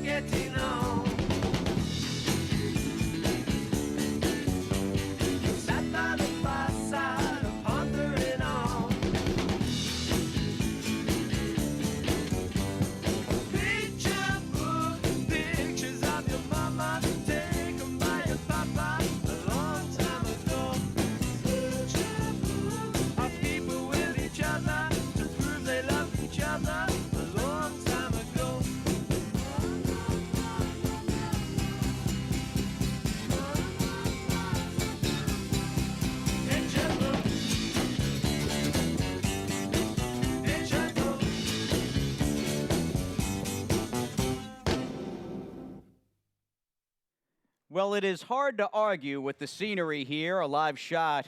getting on. Sat by the fireside, pondering on. Picture book, pictures of your mama, taken by your papa a long time ago. Picture book of people with each other to prove they love each other a long time ago. Picture book, picture book. Well, it is hard to argue with the scenery here. A live shot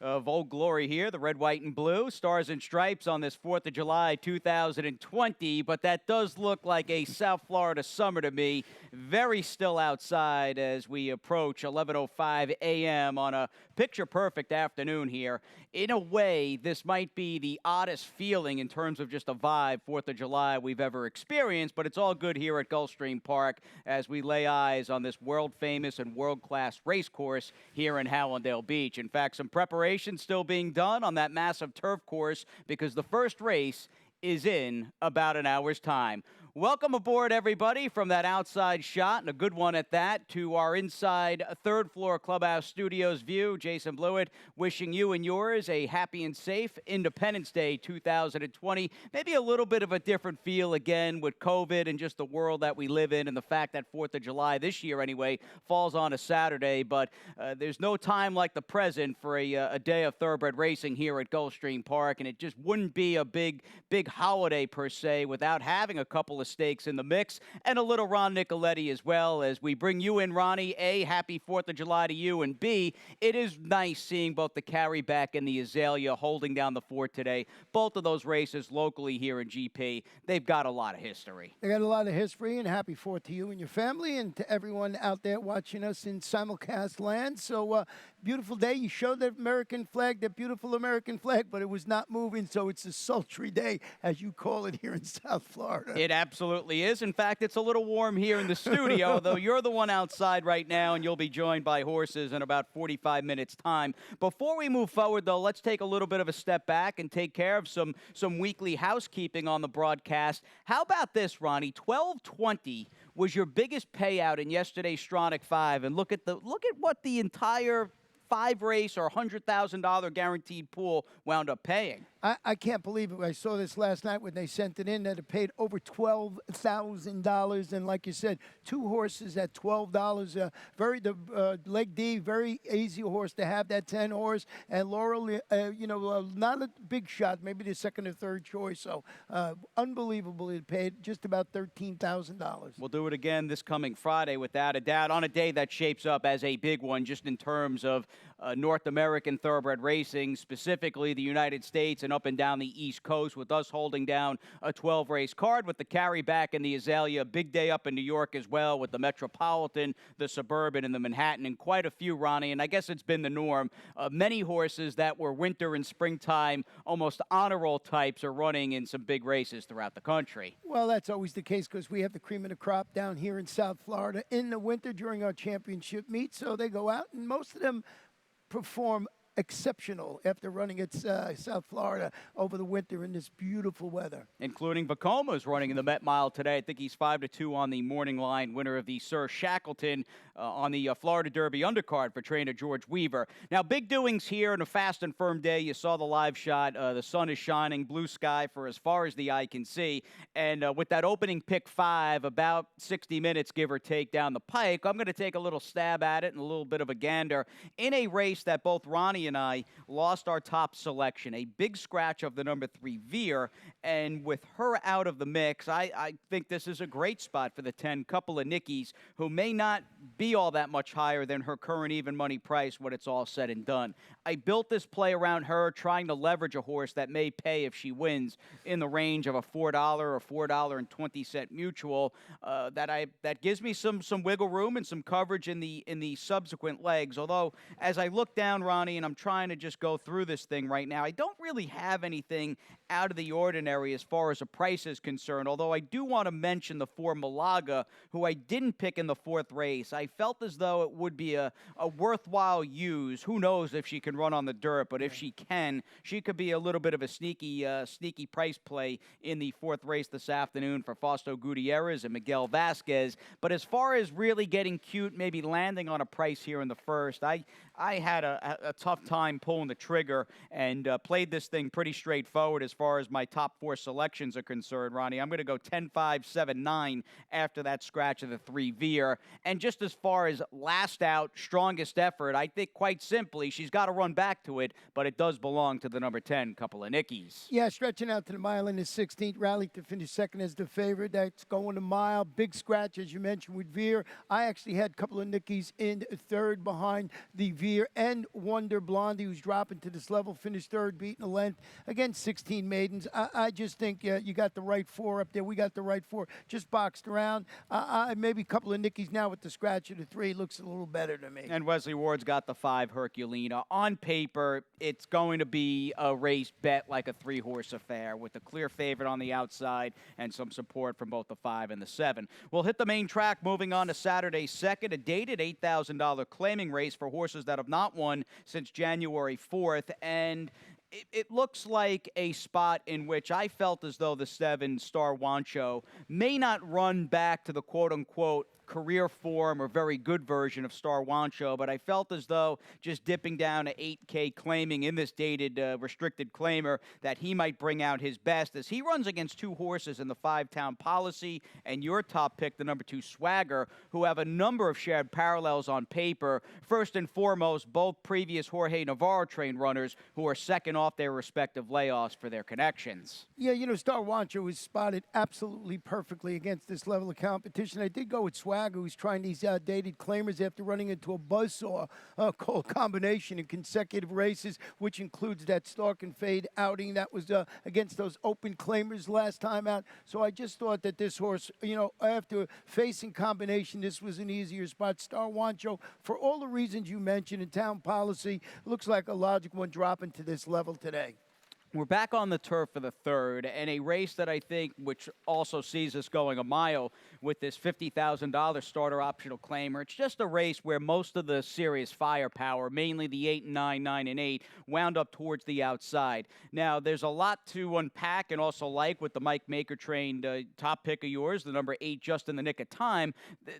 of Old Glory here, the red, white, and blue, stars and stripes on this 4th of July 2020. But that does look like a South Florida summer to me. Very still outside as we approach 11:05 a.m. on a picture-perfect afternoon here. In a way, this might be the oddest feeling in terms of just a vibe 4th of July we've ever experienced, but it's all good here at Gulfstream Park as we lay eyes on this world-famous and world-class race course here in Hallandale Beach. In fact, some preparation still being done on that massive turf course because the first race is in about an hour's time. Welcome aboard, everybody, from that outside shot, and a good one at that, to our inside third-floor clubhouse studios view. Jason Blewett wishing you and yours a happy and safe Independence Day 2020. Maybe a little bit of a different feel again with COVID and just the world that we live in and the fact that 4th of July this year, anyway, falls on a Saturday. But there's no time like the present for a day of thoroughbred racing here at Gulfstream Park, and it just wouldn't be a big holiday per se without having a couple of stakes in the mix and a little Ron Nicoletti as well. As we bring you in, Ronnie, A, happy 4th of July to you, and B, it is nice seeing both the Carryback and the Azalea holding down the fort today. Both of those races locally here in GP, they've got a lot of history. They got a lot of history, and happy 4th to you and your family and to everyone out there watching us in simulcast land. So, beautiful day. You showed the American flag, the beautiful American flag, but it was not moving, so it's a sultry day, as you call it here in South Florida. It absolutely is. In fact, it's a little warm here in the studio, though you're the one outside right now, and you'll be joined by horses in about 45 minutes' time. Before we move forward, though, let's take a little bit of a step back and take care of some weekly housekeeping on the broadcast. How about this, Ronnie? 1220 was your biggest payout in yesterday's Stronach 5, and look at what the entire 5-race or $100,000 guaranteed pool wound up paying. I can't believe it. I saw this last night when they sent it in, that it paid over $12,000. And like you said, 2 horses at $12. The Leg D, very easy horse to have, that 10 horse. And Laurel, not a big shot, maybe the second or third choice. So unbelievable. It paid just about $13,000. We'll do it again this coming Friday without a doubt, on a day that shapes up as a big one just in terms of North American thoroughbred racing, specifically the United States and up and down the East Coast, with us holding down a 12-race card with the Carryback and the Azalea. Big day up in New York as well with the Metropolitan, the Suburban, and the Manhattan, and quite a few, Ronnie, and I guess it's been the norm. Many horses that were winter and springtime, almost honor roll types, are running in some big races throughout the country. Well, that's always the case because we have the cream of the crop down here in South Florida in the winter during our championship meet, so they go out, and most of them perform exceptional after running at South Florida over the winter in this beautiful weather. Including Bacoma's running in the Met Mile today. I think he's 5-2 on the morning line, winner of the Sir Shackleton on the Florida Derby undercard for trainer George Weaver. Now, big doings here in a fast and firm day. You saw the live shot. The sun is shining, blue sky for as far as the eye can see. And with that opening pick 5, about 60 minutes, give or take, down the pike, I'm going to take a little stab at it and a little bit of a gander in a race that both Ronnie and I lost our top selection, a big scratch of the number 3 Veer, and with her out of the mix, I think this is a great spot for the 10, couple of Nickies, who may not be all that much higher than her current even money price when it's all said and done. I built this play around her, trying to leverage a horse that may pay if she wins in the range of a $4 or $4.20 mutual. That gives me some wiggle room and some coverage in the subsequent legs. Although, as I look down, Ronnie, and I'm trying to just go through this thing right now, I don't really have anything out of the ordinary as far as a price is concerned, although I do want to mention the 4 Malaga, who I didn't pick in the 4th race. I felt as though it would be a worthwhile use. Who knows if she can run on the dirt, but if she can, she could be a little bit of a sneaky price play in the 4th race this afternoon for Fausto Gutierrez and Miguel Vasquez. But as far as really getting cute, maybe landing on a price here in the first, I had a tough time pulling the trigger and played this thing pretty straightforward as far as my top 4 selections are concerned, Ronnie. I'm going to go 10, 5, 7, 9 after that scratch of the 3 Veer. And just as far as last out, strongest effort, I think quite simply she's got to run back to it, but it does belong to the number 10, couple of Nickies. Yeah, stretching out to the mile in the 16th, rally to finish second as the favorite. That's going a mile. Big scratch, as you mentioned, with Veer. I actually had a couple of Nickies in third behind the Veer and Wonder Blondie, who's dropping to this level, finished third, beating a length. Again, 16 maidens. I just think you got the right 4 up there. We got the right 4. Just boxed around. Maybe a couple of Nickies now with the scratch of the 3. Looks a little better to me. And Wesley Ward's got the 5 Herculina. On paper, it's going to be a race bet like a 3-horse affair with a clear favorite on the outside and some support from both the 5 and the 7. We'll hit the main track moving on to Saturday 2nd, a dated $8,000 claiming race for horses that have not won since January 4th. And it looks like a spot in which I felt as though the 7 Star Wancho may not run back to the quote-unquote career form or very good version of Star Wancho, but I felt as though just dipping down to 8K claiming in this dated restricted claimer that he might bring out his best as he runs against 2 horses in the 5-Town Policy and your top pick, the number 2 Swagger, who have a number of shared parallels on paper. First and foremost, both previous Jorge Navarro trained runners who are second off their respective layoffs for their connections. Yeah, you know, Star Wancho was spotted absolutely perfectly against this level of competition. I did go with Swagger, who's trying these dated claimers after running into a buzzsaw called combination in consecutive races, which includes that Stark and Fade outing that was against those open claimers last time out. So I just thought that this horse, you know, after facing combination, this was an easier spot. Star Wancho, for all the reasons you mentioned in Town Policy, looks like a logical one dropping to this level today. We're back on the turf for the 3rd, and a race that I think, which also sees us going a mile with this $50,000 starter optional claimer. It's just a race where most of the serious firepower, mainly the 8 and 9, 9 and 8, wound up towards the outside. Now, there's a lot to unpack and also like with the Mike Maker trained top pick of yours, the number 8, Just in the Nick of Time.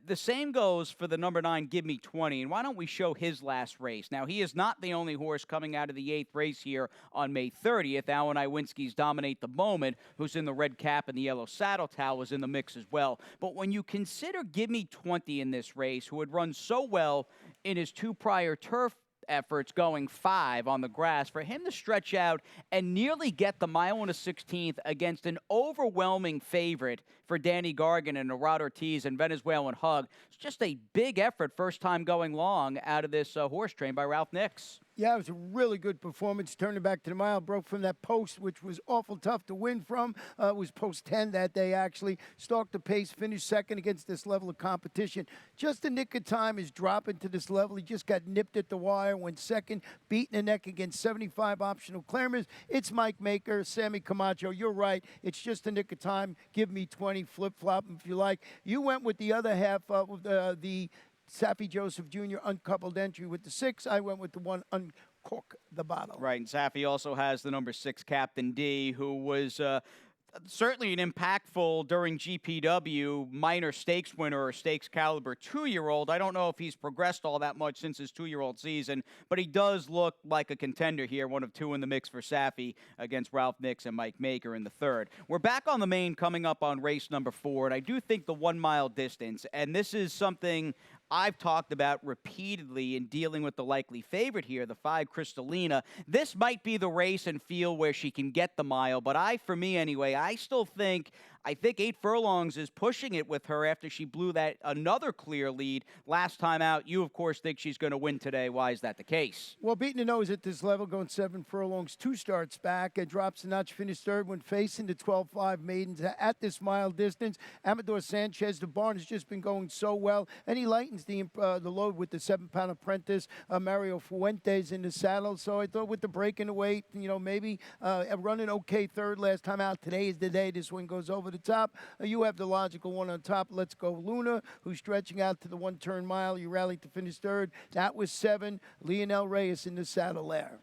The same goes for the number 9, Give Me 20, and why don't we show his last race? Now, he is not the only horse coming out of the 8th race here on May 30th. Alan Iwinski's Dominate the Moment, who's in the red cap and the yellow saddle towel, was in the mix as well. But when you consider Give Me 20 in this race, who had run so well in his 2 prior turf efforts going 5 on the grass, for him to stretch out and nearly get the mile and a 16th against an overwhelming favorite for Danny Gargan and Rod Ortiz and Venezuelan Hug, it's just a big effort, first time going long out of this horse trained by Ralph Nix. Yeah, it was a really good performance. Turning back to the mile, broke from that post, which was awful tough to win from. It was post 10 that day, actually. Stalked the pace, finished second against this level of competition. Just the nick of time is dropping to this level. He just got nipped at the wire, went second, beating the neck against 75 optional claimers. It's Mike Maker, Sammy Camacho. You're right. It's just the nick of time. Give Me 20, flip-flop if you like. You went with the other half of the Saffy Joseph Jr. uncoupled entry with the 6. I went with the 1 uncork the bottle. Right, and Saffy also has the number 6 Captain D, who was certainly an impactful during GPW minor stakes winner or stakes caliber 2-year-old. I don't know if he's progressed all that much since his 2-year-old season, but he does look like a contender here, one of 2 in the mix for Saffy against Ralph Nix and Mike Maker in the 3rd. We're back on the main coming up on race number 4, and I do think the 1 mile distance, and this is something I've talked about repeatedly in dealing with the likely favorite here, the 5 Crystalina. This might be the race and feel where she can get the mile, but for me anyway, I still think I think 8 furlongs is pushing it with her after she blew that another clear lead last time out. You, of course, think she's going to win today. Why is that the case? Well, beating the nose at this level, going 7 furlongs, 2 starts back. It drops a notch, finished third when facing the 12-5 maidens at this mile distance. Amador Sanchez, the barn has just been going so well, and he lightens the load with the 7-pound apprentice, Mario Fuentes, in the saddle. So I thought with the break in the weight, maybe running okay third last time out. Today is the day this one goes over the top. You have the logical one on top. Let's Go Luna, who's stretching out to the one-turn mile. You rallied to finish third. That was 7. Lionel Reyes in the saddle there.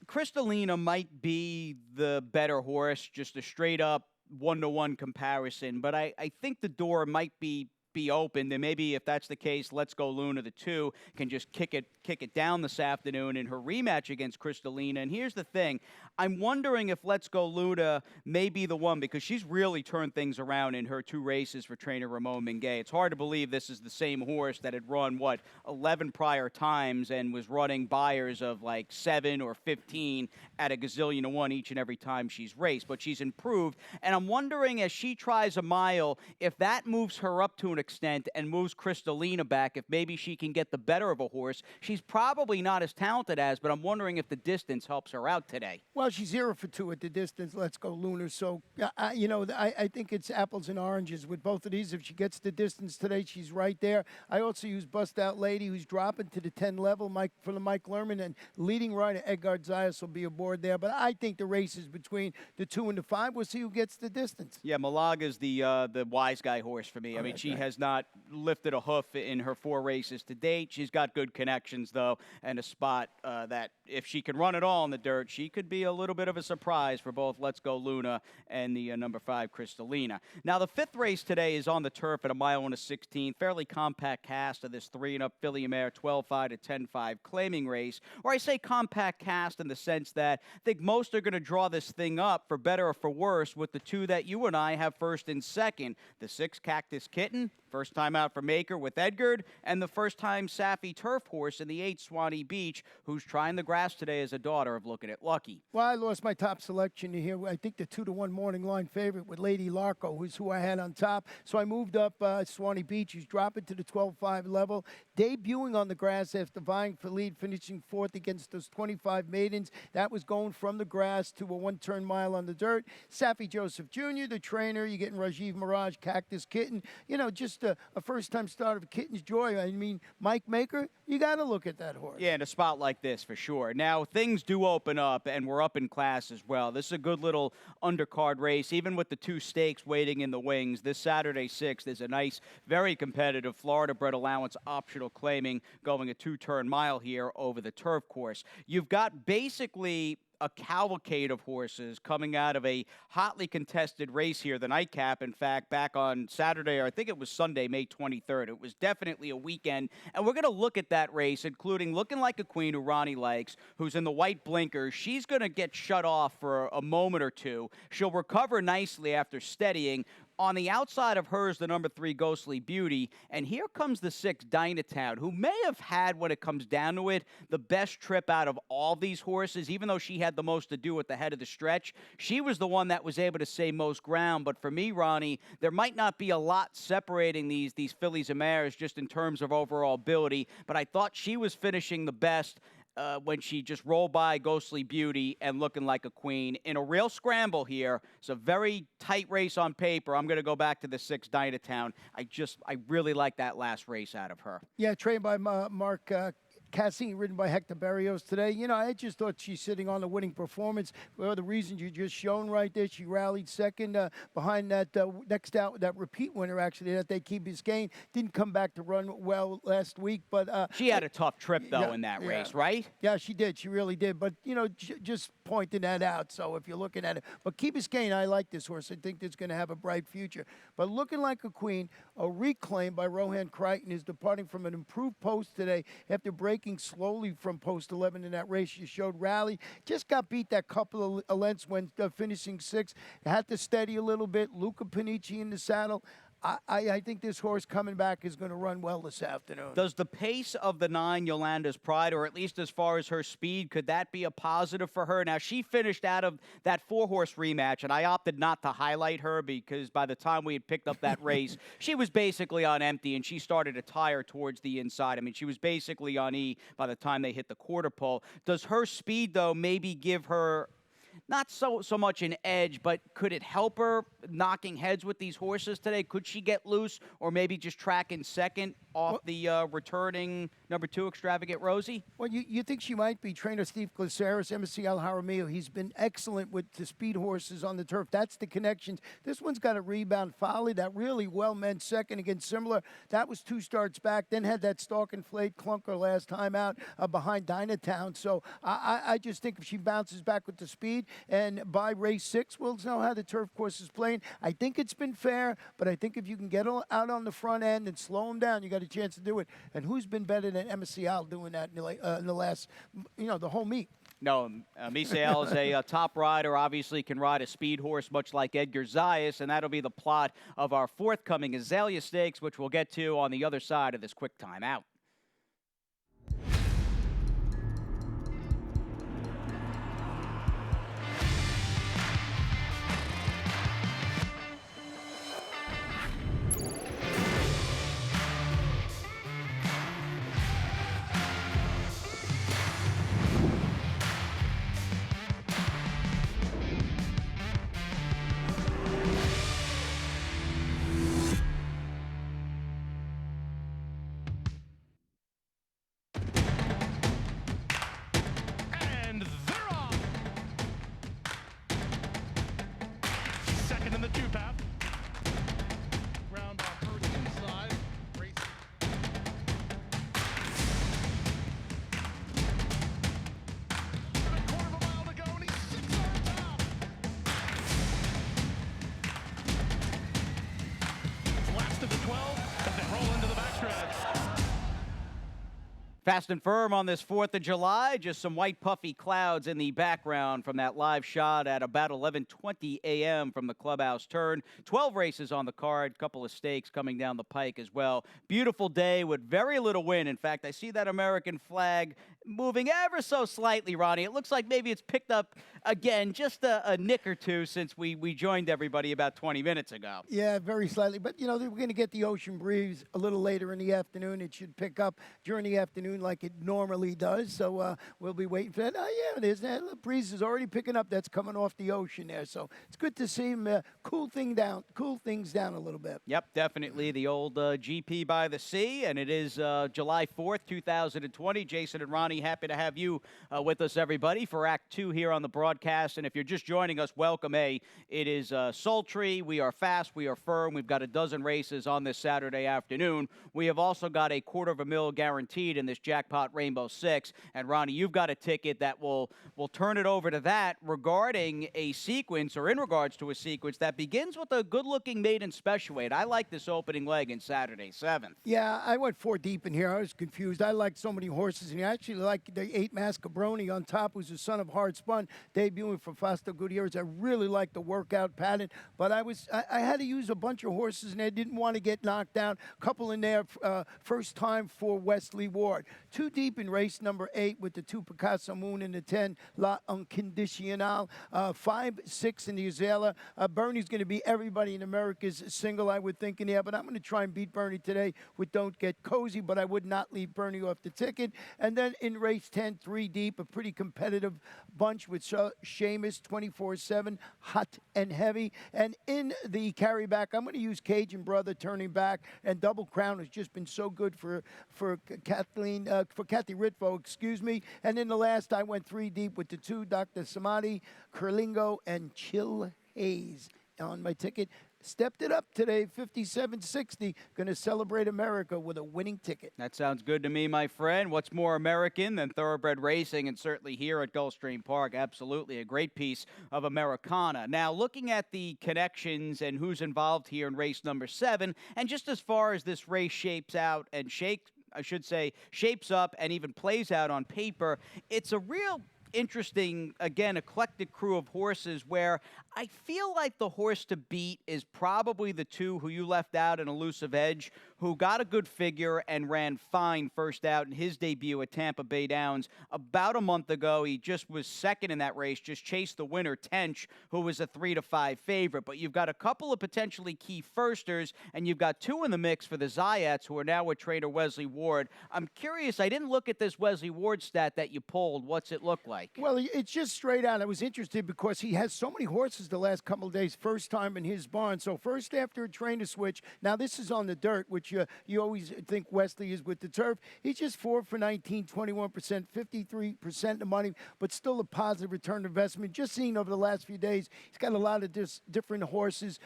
Crystalina might be the better horse, just a straight-up one-to-one comparison, but I think the door might be open. Then maybe if that's the case, Let's Go Luna, the 2, can just kick it down this afternoon in her rematch against Crystalina. And here's the thing. I'm wondering if Let's Go Luna may be the one, because she's really turned things around in her 2 races for trainer Ramon Minguet. It's hard to believe this is the same horse that had run, 11 prior times and was running buyers of like 7 or 15 at a gazillion to 1 each and every time she's raced. But she's improved. And I'm wondering, as she tries a mile, if that moves her up to an extent and moves Crystalina back, if maybe she can get the better of a horse. She's probably not as talented as, but I'm wondering if the distance helps her out today. Well, she's 0 for 2 at the distance. Let's Go Lunar. So, I think it's apples and oranges with both of these. If she gets the distance today, she's right there. I also use Bust Out Lady, who's dropping to the 10 level, for the Mike Lerman, and leading rider Edgar Zayas will be aboard there. But I think the race is between the 2 and the 5. We'll see who gets the distance. Yeah, Malaga's the wise guy horse for me. I mean, she has not lifted a hoof in her 4 races to date. She's got good connections, though, and a spot that if she can run it all in the dirt, she could be a little bit of a surprise for both Let's Go Luna and the number 5 Crystalina. Now, the 5th race today is on the turf at a mile and a 16. Fairly compact cast of this 3-and-up filly mare 12-5 to 10-5 claiming race. Or I say compact cast in the sense that I think most are going to draw this thing up for better or for worse with the 2 that you and I have first and second. The 6 Cactus Kitten, first time out for Maker with Edgard, and the first time Saffy Turf horse in the 8 Swanee Beach, who's trying the grass today as a daughter of Looking at Lucky. Well, I lost my top selection here. I think the 2-to-1 morning line favorite with Lady Larko, who's who I had on top. So I moved up Swanee Beach, who's dropping to the 12-5 level, debuting on the grass after vying for lead, finishing 4th against those 25 maidens. That was going from the grass to a one-turn mile on the dirt. Saffy Joseph Jr., the trainer. You're getting Rajiv Mirage, Cactus Kitten. Just a first-time starter of Kitten's Joy. I mean, Mike Maker, you got to look at that horse. Yeah, in a spot like this, for sure. Now, things do open up, and we're up in class as well. This is a good little undercard race, even with the 2 stakes waiting in the wings. This Saturday 6th is a nice, very competitive Florida-bred allowance optional claiming, going a 2-turn mile here over the turf course. You've got basically a cavalcade of horses coming out of a hotly contested race here, the nightcap. In fact, back on Saturday, or I think it was Sunday, May 23rd. It was definitely a weekend. And we're going to look at that race, including Looking Like a Queen, who Ronnie likes, who's in the white blinkers. She's going to get shut off for a moment or two. She'll recover nicely after steadying. On the outside of hers, the number 3 Ghostly Beauty. And here comes the 6 Dynatown, who may have had, when it comes down to it, the best trip out of all these horses. Even though she had the most to do at the head of the stretch, she was the one that was able to save most ground. But for me, Ronnie, there might not be a lot separating these fillies and mares just in terms of overall ability. But I thought she was finishing the best when she just rolled by Ghostly Beauty and Looking Like a Queen in a real scramble here. It's a very tight race on paper. I'm going to go back to the 6 Dynatown. I really like that last race out of her. Yeah, trained by Mark Cassini, ridden by Hector Barrios today. I just thought she's sitting on a winning performance for the reasons you just shown right there. She rallied second behind that next out, that repeat winner, actually, that they keep Biscayne. Didn't come back to run well last week, but... she had a tough trip, though, in that race, right? Yeah, she did. She really did. But, just pointing that out. So if you're looking at it. But Key Biscayne, I like this horse. I think it's going to have a bright future. But Looking Like a Queen, a reclaim by Rohan Crichton, is departing from an improved post today after breaking slowly from post 11 in that race. She showed rally. Just got beat that couple of lengths when finishing 6th. Had to steady a little bit. Luca Panici in the saddle. I think this horse coming back is going to run well this afternoon. Does the pace of the 9 Yolanda's Pride, or at least as far as her speed, could that be a positive for her? Now, she finished out of that 4-horse rematch, and I opted not to highlight her because by the time we had picked up that race, she was basically on empty, and she started to tire towards the inside. I mean, she was basically on E by the time they hit the quarter pole. Does her speed, though, maybe give her not so much an edge, but could it help her knocking heads with these horses today? Could she get loose or maybe just track in second off the returning number 2 Extravagant Rosie? Well, you think she might be. Trainer Steve Glaceris, Embassy Al Jaramillo, he's been excellent with the speed horses on the turf. That's the connections. This one's got a rebound folly that really well meant second against Similar. That was 2 starts back, then had that stalk and flayed clunker last time out behind Dynatown. So I just think if she bounces back with the speed, and by race 6, we'll know how the turf course is playing. I think it's been fair, but I think if you can get out on the front end and slow them down, you got a chance to do it. And who's been better than MSCL doing that in the last, the whole meet? No, Misael is a top rider, obviously can ride a speed horse much like Edgar Zayas, and that'll be the plot of our forthcoming Azalea Stakes, which we'll get to on the other side of this quick timeout. And they're off. Second in the 2-path. Round off first inside. Race. A quarter of a mile to go, and he's 6 yards out. Last of the 12 as they roll into the backstretch. Fast and firm on this 4th of July. Just some white puffy clouds in the background from that live shot at about 11:20 a.m. from the clubhouse turn. 12 races on the card, couple of stakes coming down the pike as well. Beautiful day with very little wind. In fact, I see that American flag moving ever so slightly, Ronnie. It looks like maybe it's picked up again just a nick or two since we joined everybody about 20 minutes ago. Yeah, very slightly. But, we're going to get the ocean breeze a little later in the afternoon. It should pick up during the afternoon like it normally does. So we'll be waiting for that. Oh, yeah, it is. That breeze is already picking up. That's coming off the ocean there. So it's good to see him cool things down a little bit. Yep, definitely the old GP by the sea. And it is July 4th, 2020. Jason and Ronnie, happy to have you with us, everybody, for Act 2 here on the broadcast. And if you're just joining us, welcome. It is sultry. We are fast. We are firm. We've got a dozen races on this Saturday afternoon. We have also got a $250,000 guaranteed in this Jackpot Rainbow 6. And, Ronnie, you've got a ticket that will turn it over to that regarding a sequence, or in regards to a sequence, that begins with a good-looking maiden special weight. I like this opening leg in Saturday 7th. Yeah, I went 4 deep in here. I was confused. I like so many horses, and I actually like the 8 Mascabroni on top, who's the son of Hard Spun, debuting for Fausto Gutierrez. I really like the workout pattern, but I had to use a bunch of horses, and I didn't want to get knocked down. A couple in there, first time for Wesley Ward. 2 deep in race number 8 with the 2 Picasso Moon and the 10 La Uncondicional. 5, 6 in the Azalea. Bernie's going to be everybody in America's single, I would think, in there, but I'm going to try and beat Bernie today with Don't Get Cozy, but I would not leave Bernie off the ticket. And then in race 10, 3 deep, a pretty competitive bunch with Seamus, 24/7, hot and heavy. And in the carry back, I'm going to use Cajun Brother turning back, and Double Crown has just been so good for Kathy Ritvo, excuse me. And in the last, I went 3 deep with the 2 Dr. Samadhi, Curlingo, and Chill Hayes on my ticket. Stepped it up today, 57.60. Going to celebrate America with a winning ticket. That sounds good to me, my friend. What's more American than thoroughbred racing, and certainly here at Gulfstream Park, absolutely a great piece of Americana. Now, looking at the connections and who's involved here in race number 7, and just as far as this race shapes out and shapes up and even plays out on paper, it's a real interesting, again, eclectic crew of horses where I feel like the horse to beat is probably the two who you left out in Elusive Edge, who got a good figure and ran fine first out in his debut at Tampa Bay Downs about a month ago. He just was second in that race, just chased the winner, Tench, who was a 3-5 favorite. But you've got a couple of potentially key firsters, and you've got two in the mix for the Zayats, who are now with trainer Wesley Ward. I'm curious, I didn't look at this Wesley Ward stat that you pulled. What's it look like? Well, it's just straight out. I was interested because he has so many horses the last couple of days, first time in his barn. So first after a trainer switch. Now this is on the dirt, which you always think Wesley is with the turf. He's just 4 for 19, 21%, 53% of the money, but still a positive return investment. Just seeing over the last few days, he's got a lot of different horses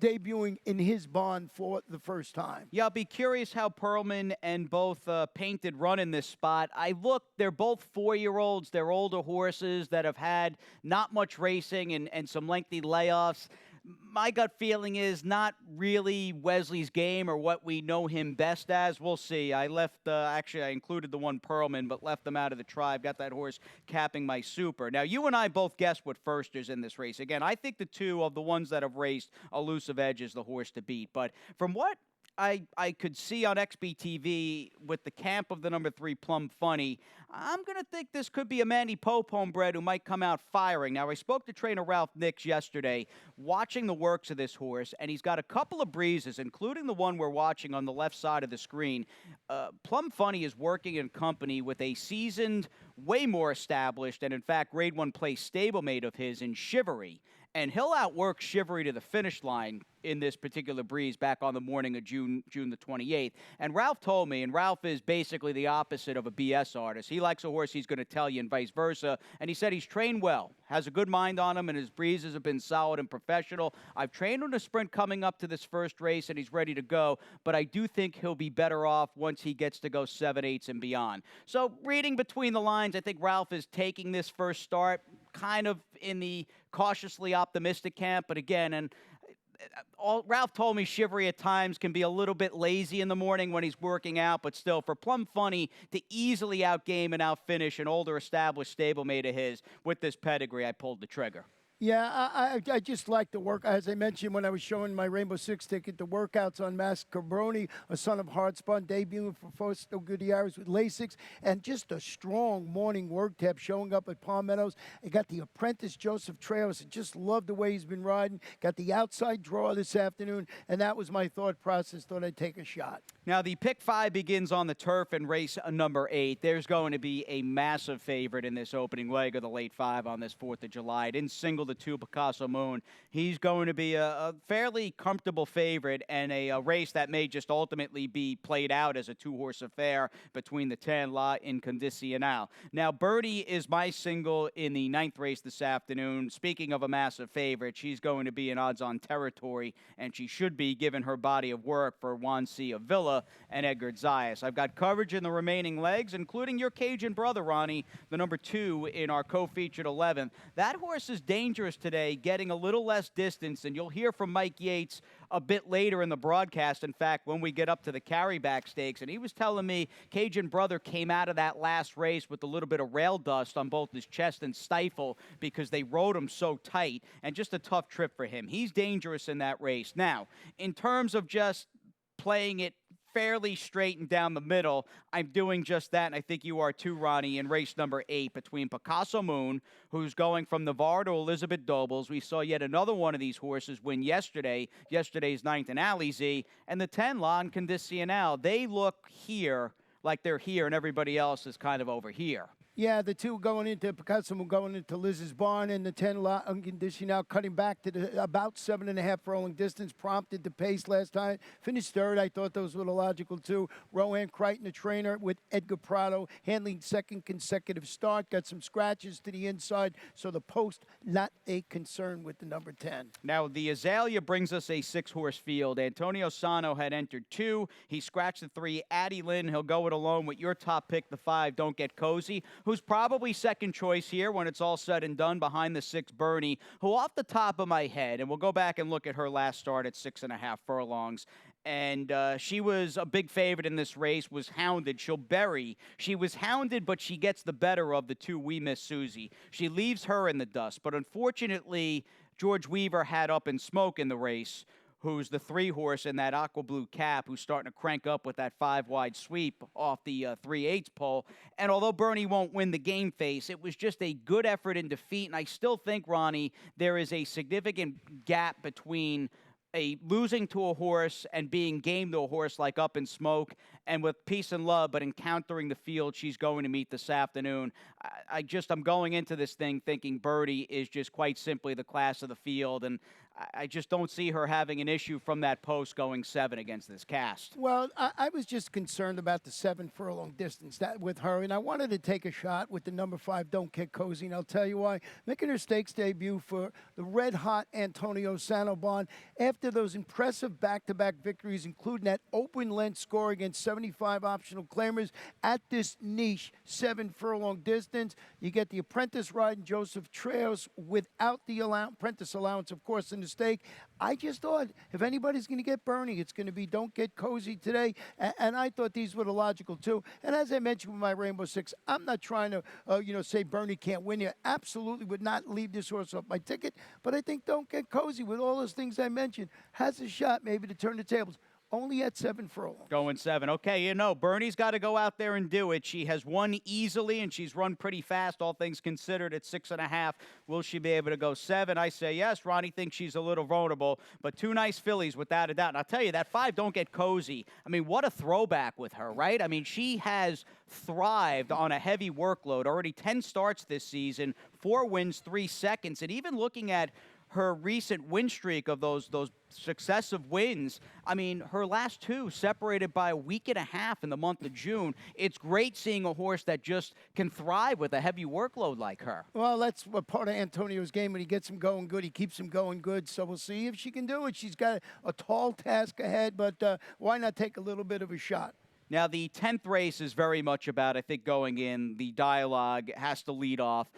debuting in his barn for the first time. Yeah, I'll be curious how Perlman and both Painted run in this spot. I looked, they're both 4-year-olds. They're older horses that have had not much racing and some lengthy layoffs. My gut feeling is not really Wesley's game or what we know him best as. We'll see. I left, actually, I included the one Perlman, but left them out of the tribe. Got that horse capping my super. Now, you and I both guessed what firsters in this race. Again, I think the two of the ones that have raced Elusive Edge is the horse to beat. But from what I could see on XBTV with the camp of the number 3 Plum Funny, I'm going to think this could be a Manny Pope homebred who might come out firing. Now, I spoke to trainer Ralph Nix yesterday watching the works of this horse, and he's got a couple of breezes, including the one we're watching on the left side of the screen. Plum Funny is working in company with a seasoned, way more established, and in fact, Grade 1 place stablemate of his in Shivery. And he'll outwork Shivery to the finish line in this particular breeze back on the morning of June the 28th. And Ralph told me, and Ralph is basically the opposite of a BS artist. He likes a horse he's going to tell you and vice versa. And he said he's trained well, has a good mind on him, and his breezes have been solid and professional. I've trained him to sprint coming up to this first race, and he's ready to go. But I do think he'll be better off once he gets to go 7/8 and beyond. So reading between the lines, I think Ralph is taking this first start kind of in the cautiously optimistic camp. But again, Ralph told me Shivery at times can be a little bit lazy in the morning when he's working out, but still, for Plum Funny to easily outgame and outfinish an older established stablemate of his with this pedigree, I pulled the trigger. Yeah, I just like the work. As I mentioned when I was showing my Rainbow Six ticket, the workouts on Max Cabroni, a son of Hardspun, debuting for Fausto Gutierrez with Lasix, and just a strong morning work tab showing up at Palm Meadows. I got the apprentice Joseph Treos. I just love the way he's been riding. Got the outside draw this afternoon, and that was my thought process. Thought I'd take a shot. Now, the pick 5 begins on the turf in race number 8. There's going to be a massive favorite in this opening leg of the late 5 on this 4th of July. It didn't single the 2 Picasso Moon. He's going to be a fairly comfortable favorite and a race that may just ultimately be played out as a 2-horse affair between the 10 La Incondicional. Now, Birdie is my single in the 9th race this afternoon. Speaking of a massive favorite, she's going to be in odds-on territory, and she should be given her body of work for Juan C. Avila and Edgar Zayas. I've got coverage in the remaining legs, including your Cajun brother, Ronnie, the number 2 in our co-featured 11th. That horse is dangerous today, getting a little less distance, and you'll hear from Mike Yates a bit later in the broadcast, in fact, when we get up to the carryback stakes, and he was telling me Cajun brother came out of that last race with a little bit of rail dust on both his chest and stifle because they rode him so tight, and just a tough trip for him. He's dangerous in that race. Now, in terms of just playing it fairly straight and down the middle, I'm doing just that, and I think you are too, Ronnie, in race number 8 between Picasso Moon, who's going from Navarre to Elizabeth Dobles. We saw yet another one of these horses win yesterday's 9th in Alizé, and the 10 La Incondicional. They look here like they're here, and everybody else is kind of over here. Yeah, the 2 going into Picasso going into Liz's barn, and the 10 La Incondicional cutting back to the about 7.5 furlong distance, prompted the pace last time. Finished 3rd. I thought those were the logical 2. Rohan Crichton, the trainer, with Edgar Prado, handling 2nd consecutive start. Got some scratches to the inside, so the post, not a concern with the number 10. Now, the Azalea brings us a 6-horse field. Antonio Sano had entered 2. He scratched the 3. Addie Lynn, he'll go it alone with your top pick, the 5, Don't Get Cozy, who's probably second choice here when it's all said and done behind the 6 Bernie, who off the top of my head, and we'll go back and look at her last start at 6.5 furlongs, and she was a big favorite in this race, was hounded. She'll bury. She was hounded, but she gets the better of the two We Miss Susie. She leaves her in the dust, but unfortunately, George Weaver had Up in Smoke in the race, who's the 3-horse in that aqua blue cap, who's starting to crank up with that 5-wide sweep off the 3/8 pole. And although Bernie won't win the game face, it was just a good effort in defeat. And I still think, Ronnie, there is a significant gap between a losing to a horse and being game to a horse like Up in Smoke, and with Peace and Love, but encountering the field she's going to meet this afternoon. I'm going into this thing thinking Birdie is just quite simply the class of the field, and I just don't see her having an issue from that post going 7 against this cast. Well, I was just concerned about the 7 furlong distance with her, and I wanted to take a shot with the number 5, Don't Get Cozy, and I'll tell you why. Making her stakes debut for the red-hot Antonio Sanobon after those impressive back-to-back victories, including that open-length score against 75 optional claimers at this niche 7 furlong distance. You get the apprentice riding Joseph Treos without the apprentice allowance, of course, in the stake. I just thought if anybody's going to get Bernie, it's going to be Don't Get Cozy today. And I thought these were the logical two. And as I mentioned with my Rainbow Six, I'm not trying to, say Bernie can't win here. Absolutely would not leave this horse off my ticket. But I think Don't Get Cozy, with all those things I mentioned, has a shot maybe to turn the tables. Only at 7 furlongs. Going 7. Okay, Bernie's got to go out there and do it. She has won easily, and she's run pretty fast, all things considered, at 6.5. Will she be able to go 7? I say yes. Ronnie thinks she's a little vulnerable, but 2 nice fillies without a doubt. And I'll tell you, that 5, Don't Get Cozy. I mean, what a throwback with her, right? I mean, she has thrived on a heavy workload. Already 10 starts this season, 4 wins, 3 seconds. And even looking at her recent win streak of those successive wins, I mean, her last 2 separated by a week and a half in the month of June. It's great seeing a horse that just can thrive with a heavy workload like her. Well, that's what part of Antonio's game. When he gets him going good, he keeps him going good. So we'll see if she can do it. She's got a tall task ahead, but why not take a little bit of a shot? Now, the 10th race is very much about, I think, going in. The dialogue has to lead off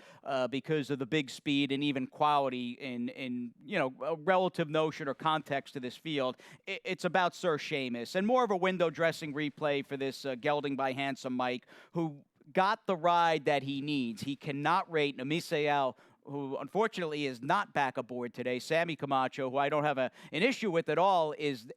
because of the big speed and even quality in a relative notion or context to this field. It's about Sir Seamus, and more of a window dressing replay for this gelding by Handsome Mike, who got the ride that he needs. He cannot rate Namisael, who unfortunately is not back aboard today. Sammy Camacho, who I don't have an issue with at all, is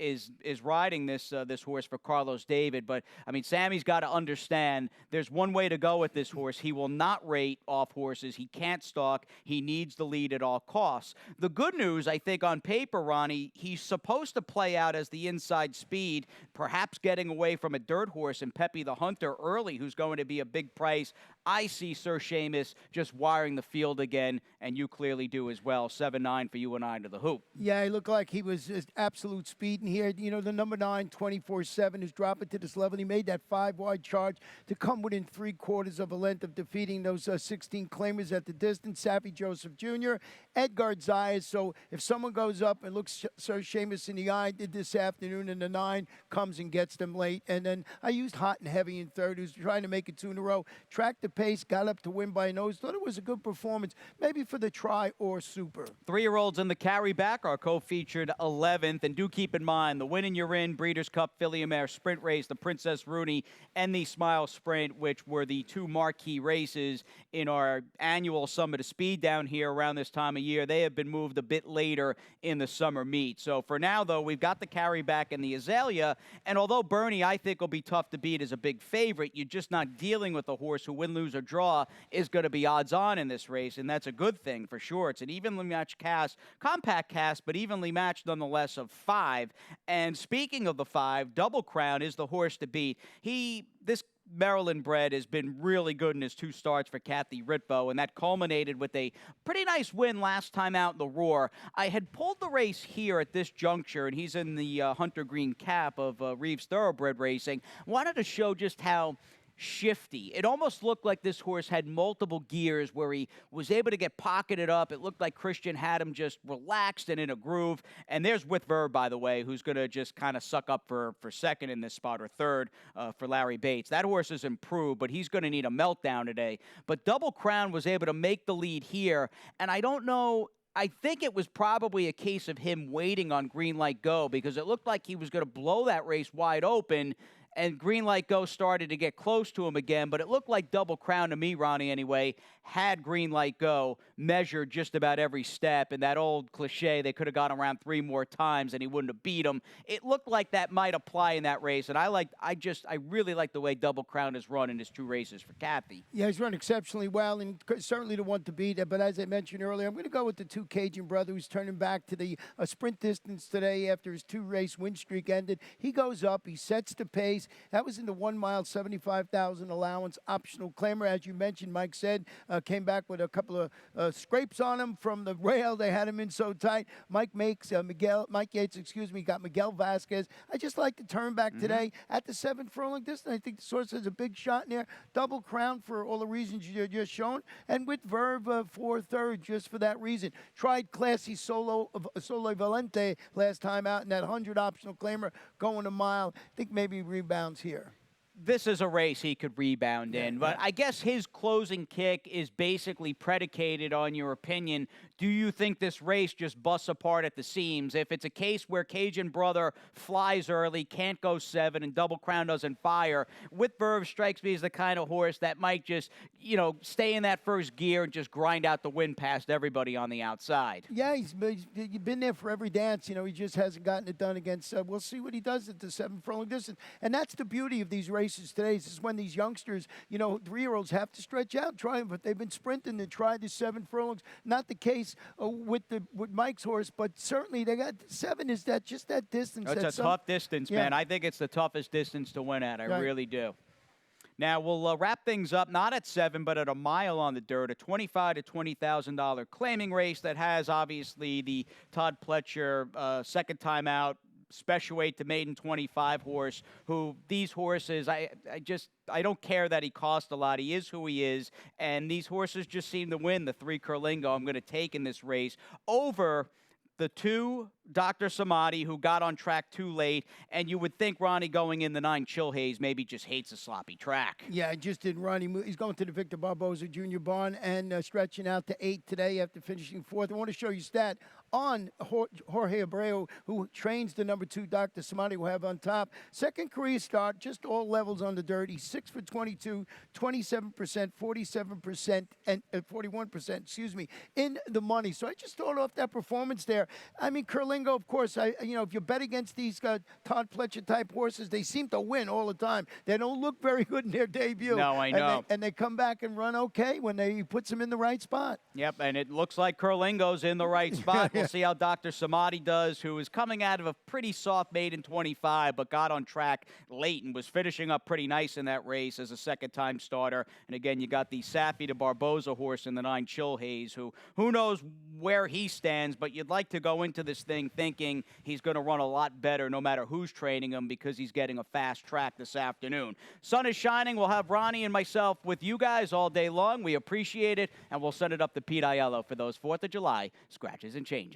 riding this horse for Carlos David. But I mean, Sammy's got to understand there's one way to go with this horse. He will not rate off horses. He can't stalk. He needs the lead at all costs. The good news, I think, on paper, Ronnie, he's supposed to play out as the inside speed, perhaps getting away from a dirt horse and Pepe the Hunter early, who's going to be a big price. I see Sir Seamus just wiring the field again, and you clearly do as well. 7-9 for you and I to the hoop. Yeah, he looked like he was just absolute speed in here. The number 9, 24-7, is dropping to this level. He made that 5-wide charge to come within 3/4 of a length of defeating those 16 claimers at the distance. Savvy Joseph Jr., Edgar Zayas. So if someone goes up and looks Sir Seamus in the eye, did this afternoon, and the 9 comes and gets them late. And then I used Hot and Heavy in third, who's trying to make it 2 in a row. Tracked the pace, got up to win by a nose. Thought it was a good performance, maybe for the try or super. 3-year-olds in the carry back are co-featured 11th. And do keep in mind, the Win and You're In, Breeders' Cup, Filly and Mare Sprint Race, the Princess Rooney, and the Smile Sprint, which were the 2 marquee races in our annual Summit of Speed down here around this time of year. They have been moved a bit later in the summer meet. So for now, though, we've got the carry back and the Azalea. And although Bernie, I think, will be tough to beat as a big favorite, you're just not dealing with a horse who, win, lose, or draw, is going to be odds on in this race. And that's a good thing for sure. It's an evenly matched cast, compact cast, but evenly matched nonetheless, of 5. And speaking of the 5, Double Crown is the horse to beat. This Maryland bred has been really good in his 2 starts for Kathy Ritvo, and that culminated with a pretty nice win last time out in the Roar. I had pulled the race here at this juncture, and he's in the Hunter Green cap of Reeves Thoroughbred Racing. Wanted to show just how shifty. It almost looked like this horse had multiple gears where he was able to get pocketed up. It looked like Christian had him just relaxed and in a groove. And there's With Verb, by the way, who's going to just kind of suck up for second in this spot, or third for Larry Bates. That horse is improved, but he's going to need a meltdown today. But Double Crown was able to make the lead here. And I don't know, I think it was probably a case of him waiting on green light go because it looked like he was going to blow that race wide open. And green light go started to get close to him again, but it looked like Double Crown to me, Ronnie, anyway, had green light go measured just about every step. And that old cliche, they could have gone around 3 more times and he wouldn't have beat him. It looked like that might apply in that race. And I really like the way Double Crown has run in his 2 races for Kathy. Yeah, he's run exceptionally well and certainly the one to beat. But as I mentioned earlier, I'm going to go with the 2 Cajun brother who's turning back to the sprint distance today after his 2-race win streak ended. He goes up, he sets the pace. That was in the 1 mile, 75,000 allowance optional claimer. As you mentioned, Mike said, came back with a couple of scrapes on him from the rail. They had him in so tight. Mike Yates, got Miguel Vasquez. I just like the turn back today at the 7 furlong distance. I think the source has a big shot in there. Double Crown for all the reasons you just shown. And with Verve for third just for that reason. Tried Classy Solo Valente last time out in that 100 optional claimer going a mile. I think maybe rebounds here. This is a race he could rebound in, but I guess his closing kick is basically predicated on your opinion. Do you think this race just busts apart at the seams? If it's a case where Cajun Brother flies early, can't go 7, and Double Crown doesn't fire, With Verve strikes me as the kind of horse that might just, stay in that first gear and just grind out the win past everybody on the outside. Yeah, he's been there for every dance. He just hasn't gotten it done against. We'll see what he does at the 7 furlong distance. And that's the beauty of these races today. This is when these youngsters, 3-year-olds have to stretch out, try, but they've been sprinting to try the 7 furlongs. Not the case with Mike's horse, but certainly they got 7 is just that distance. It's a tough distance, man. I think it's the toughest distance to win at. I really do. Now, we'll wrap things up, not at 7, but at a mile on the dirt, a $25,000 to $20,000 claiming race that has, obviously, the Todd Pletcher second time out, special weight to maiden 25 horse, who these horses, I don't care that he cost a lot. He is who he is, and these horses just seem to win. The 3 Curlingo I'm going to take in this race over the 2 Dr. Samadi, who got on track too late, and you would think Ronnie going in the 9 Chill Haze maybe just hates a sloppy track. Yeah, just didn't run. He's going to the Victor Barboza Jr. barn and stretching out to 8 today after finishing 4th. I want to show you stat on Jorge Abreu, who trains the number 2 Dr. Samadi, will have on top. Second career start, just all levels on the dirt. He's 6 for 22, 27%, 47%, and 41%, in the money. So I just thought off that performance there. I mean, Curlingo, of course, if you bet against these Todd Pletcher type horses, they seem to win all the time. They don't look very good in their debut. No, I know. And they come back and run okay when he puts them in the right spot. Yep, and it looks like Curlingo's in the right spot. We'll see how Dr. Samadi does, who is coming out of a pretty soft maiden 25, but got on track late and was finishing up pretty nice in that race as a second-time starter. And again, you got the Safi to Barboza horse in the 9 Chill Haze, who knows where he stands, but you'd like to go into this thing thinking he's going to run a lot better no matter who's training him because he's getting a fast track this afternoon. Sun is shining. We'll have Ronnie and myself with you guys all day long. We appreciate it, and we'll send it up to Pete Aiello for those 4th of July scratches and changes.